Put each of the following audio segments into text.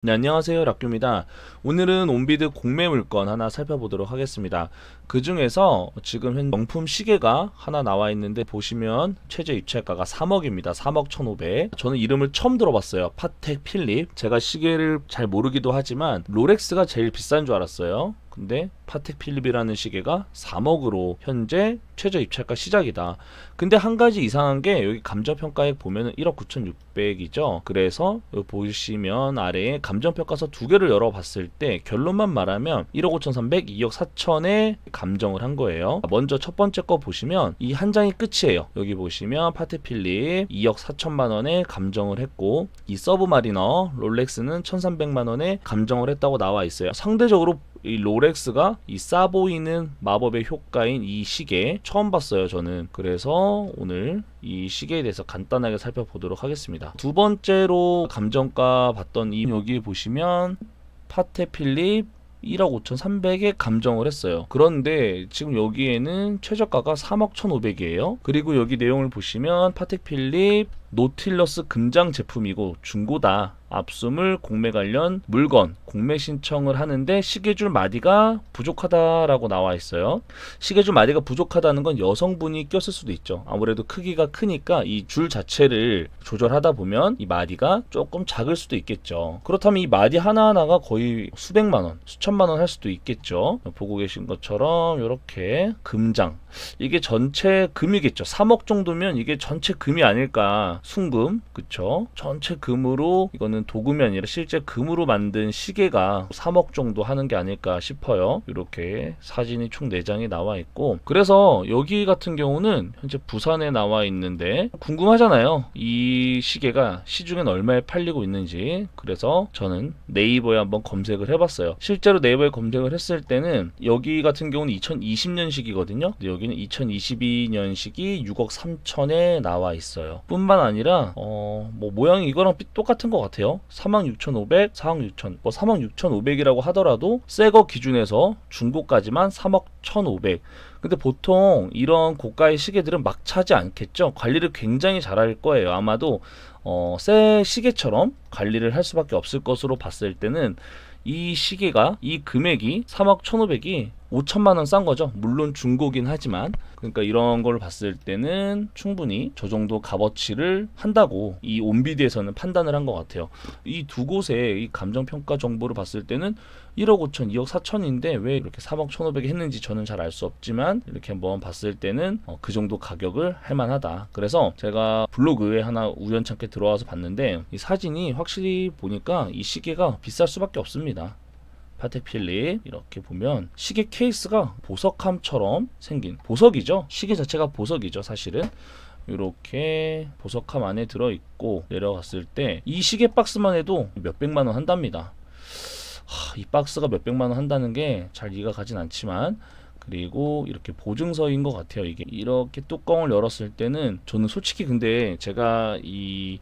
네, 안녕하세요. 락규입니다. 오늘은 온비드 공매 물건 하나 살펴보도록 하겠습니다. 그 중에서 지금 현 명품 시계가 하나 나와 있는데 보시면 최저 입찰가가 3억입니다. 3억 1,500. 저는 이름을 처음 들어봤어요. 파텍 필립. 제가 시계를 잘 모르기도 하지만 롤렉스가 제일 비싼 줄 알았어요. 근데 파텍 필립이라는 시계가 3억으로 현재 최저 입찰가 시작이다. 근데 한 가지 이상한 게 여기 감정평가액 보면은 1억 9,600이죠. 그래서 여기 보시면 아래에 감정평가서 두 개를 열어봤을 때 결론만 말하면 1억 5,300, 2억 4천에 감정을 한 거예요. 먼저 첫 번째 거 보시면 이 한 장이 끝이에요. 여기 보시면 파텍 필립 2억 4천만 원에 감정을 했고 이 서브마리너 롤렉스는 1,300만 원에 감정을 했다고 나와 있어요. 상대적으로 이 롤렉스가 이 싸 보이는 마법의 효과인 이 시계 처음 봤어요, 저는. 그래서 오늘 이 시계에 대해서 간단하게 살펴보도록 하겠습니다. 두 번째로 감정가 봤던 이 여기 보시면 파텍 필립 1억 5,300에 감정을 했어요. 그런데 지금 여기에는 최저가가 3억 1,500이에요. 그리고 여기 내용을 보시면 파텍 필립 노틸러스 금장 제품이고 중고다. 압수물 공매 관련 물건 공매 신청을 하는데 시계줄 마디가 부족하다라고 나와 있어요. 시계줄 마디가 부족하다는 건 여성분이 꼈을 수도 있죠. 아무래도 크기가 크니까 이 줄 자체를 조절하다 보면 이 마디가 조금 작을 수도 있겠죠. 그렇다면 이 마디 하나하나가 거의 수백만 원, 수천만 원 할 수도 있겠죠. 보고 계신 것처럼 이렇게 금장, 이게 전체 금이겠죠. 3억 정도면 이게 전체 금이 아닐까. 순금, 그쵸? 전체 금으로, 이거는 도금이 아니라 실제 금으로 만든 시계가 3억 정도 하는 게 아닐까 싶어요. 이렇게 사진이 총 4장이 나와 있고, 그래서 여기 같은 경우는 현재 부산에 나와 있는데 궁금하잖아요. 이 시계가 시중엔 얼마에 팔리고 있는지. 그래서 저는 네이버에 한번 검색을 해봤어요. 실제로 네이버에 검색을 했을 때는 여기 같은 경우는 2020년식이거든요. 여기는 2022년식이 6억 3천에 나와 있어요. 뿐만 아니라 뭐 모양이 이거랑 똑같은 것 같아요. 36,500, 4억 6천. 뭐 3억 6,500이라고 하더라도 새거 기준에서 중고까지만 3억 1,500. 근데 보통 이런 고가의 시계들은 막 차지 않겠죠. 관리를 굉장히 잘할 거예요. 아마도 새 시계처럼 관리를 할 수밖에 없을 것으로 봤을 때는 이 시계가, 이 금액이 3억 1,500이 5천만 원 싼 거죠. 물론 중고긴 하지만. 그러니까 이런 걸 봤을 때는 충분히 저 정도 값어치를 한다고 이 온비디에서는 판단을 한 것 같아요. 이 두 곳의 이 감정평가 정보를 봤을 때는 1억 5천, 2억 4천인데 왜 이렇게 3억 1,500이 했는지 저는 잘 알 수 없지만 이렇게 한번 봤을 때는 그 정도 가격을 할 만하다. 그래서 제가 블로그에 하나 우연찮게 들어와서 봤는데 이 사진이 확실히 보니까 이 시계가 비쌀 수밖에 없습니다. 파텍 필립 이렇게 보면 시계 케이스가 보석함처럼 생긴, 보석이죠. 시계 자체가 보석이죠, 사실은. 이렇게 보석함 안에 들어있고 내려갔을 때 이 시계 박스만 해도 몇백만 원 한답니다. 이 박스가 몇백만 원 한다는 게 잘 이해가 가진 않지만, 그리고 이렇게 보증서인 것 같아요. 이게 이렇게 뚜껑을 열었을 때는 저는 솔직히 근데 제가 이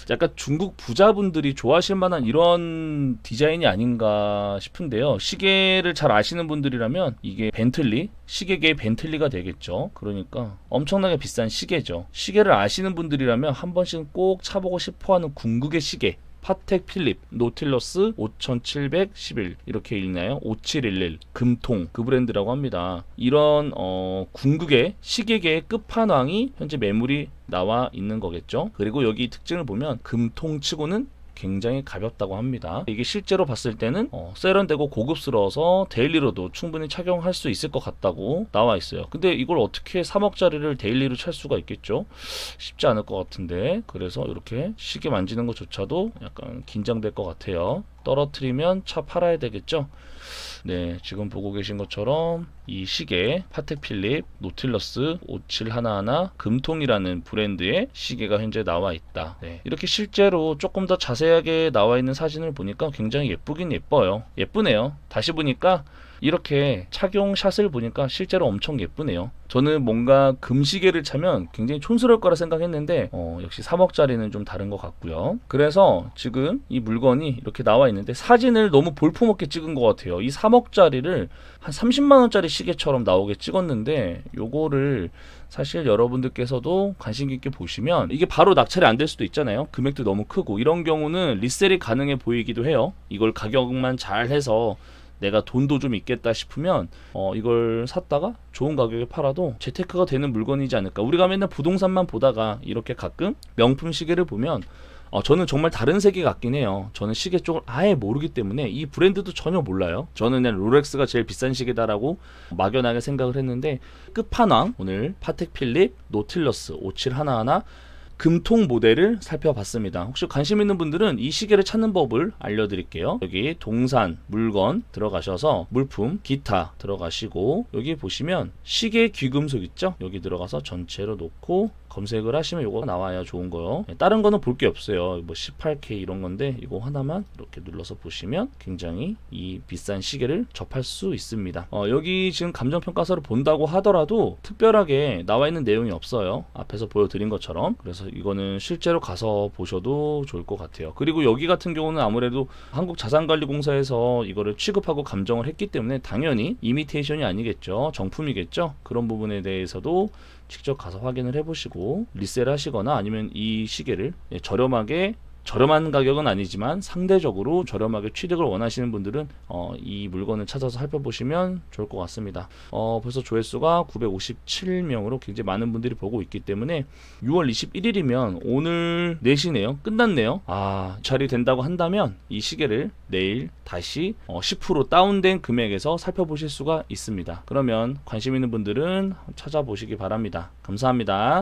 약간 중국 부자분들이 좋아하실 만한 이런 디자인이 아닌가 싶은데요. 시계를 잘 아시는 분들이라면 이게 벤틀리, 시계계의 벤틀리가 되겠죠. 그러니까 엄청나게 비싼 시계죠. 시계를 아시는 분들이라면 한 번씩은 꼭 차보고 싶어하는 궁극의 시계, 파텍 필립 노틸러스 5711 이렇게 읽나요? 5711 금통, 그 브랜드라고 합니다. 이런 궁극의 시계계의 끝판왕이 현재 매물이 나와 있는 거겠죠. 그리고 여기 특징을 보면 금통치고는 굉장히 가볍다고 합니다. 이게 실제로 봤을 때는 세련되고 고급스러워서 데일리로도 충분히 착용할 수 있을 것 같다고 나와 있어요. 근데 이걸 어떻게 3억짜리를 데일리로 찰 수가 있겠죠? 쉽지 않을 것 같은데, 그래서 이렇게 시계 만지는 것조차도 약간 긴장될 것 같아요. 떨어뜨리면 차 팔아야 되겠죠? 네, 지금 보고 계신 것처럼 이 시계 파텍 필립 노틸러스 5711 금통이라는 브랜드의 시계가 현재 나와 있다. 네, 이렇게 실제로 조금 더 자세하게 나와 있는 사진을 보니까 굉장히 예쁘긴 예뻐요. 예쁘네요. 다시 보니까 이렇게 착용샷을 보니까 실제로 엄청 예쁘네요. 저는 뭔가 금시계를 차면 굉장히 촌스러울 거라 생각했는데 역시 3억짜리는 좀 다른 것 같고요. 그래서 지금 이 물건이 이렇게 나와 있는데 사진을 너무 볼품없게 찍은 것 같아요. 이 3억짜리를 한 30만원짜리 시계처럼 나오게 찍었는데 요거를 사실 여러분들께서도 관심 있게 보시면 이게 바로 낙찰이 안 될 수도 있잖아요. 금액도 너무 크고 이런 경우는 리셀이 가능해 보이기도 해요. 이걸 가격만 잘 해서 내가 돈도 좀 있겠다 싶으면 이걸 샀다가 좋은 가격에 팔아도 재테크가 되는 물건이지 않을까. 우리가 맨날 부동산만 보다가 이렇게 가끔 명품 시계를 보면 저는 정말 다른 세계 같긴 해요. 저는 시계 쪽을 아예 모르기 때문에 이 브랜드도 전혀 몰라요. 저는 그냥 롤렉스가 제일 비싼 시계다라고 막연하게 생각을 했는데 끝판왕 오늘 파텍 필립 노틸러스 5711 금통 모델을 살펴봤습니다. 혹시 관심 있는 분들은 이 시계를 찾는 법을 알려드릴게요. 여기 동산 물건 들어가셔서 물품 기타 들어가시고 여기 보시면 시계 귀금속 있죠? 여기 들어가서 전체로 놓고 검색을 하시면 이거 나와요. 좋은 거요. 다른 거는 볼 게 없어요. 뭐 18K 이런 건데 이거 하나만 이렇게 눌러서 보시면 굉장히 이 비싼 시계를 접할 수 있습니다. 여기 지금 감정평가서를 본다고 하더라도 특별하게 나와 있는 내용이 없어요. 앞에서 보여드린 것처럼. 그래서 이거는 실제로 가서 보셔도 좋을 것 같아요. 그리고 여기 같은 경우는 아무래도 한국자산관리공사에서 이거를 취급하고 감정을 했기 때문에 당연히 이미테이션이 아니겠죠. 정품이겠죠. 그런 부분에 대해서도 직접 가서 확인을 해보시고 리셀 하시거나 아니면 이 시계를 저렴한 가격은 아니지만 상대적으로 저렴하게 취득을 원하시는 분들은 이 물건을 찾아서 살펴보시면 좋을 것 같습니다. 벌써 조회수가 957명으로 굉장히 많은 분들이 보고 있기 때문에 6월 21일이면 오늘 4시네요. 끝났네요. 자리 된다고 한다면 이 시계를 내일 다시 10% 다운된 금액에서 살펴보실 수가 있습니다. 그러면 관심 있는 분들은 찾아보시기 바랍니다. 감사합니다.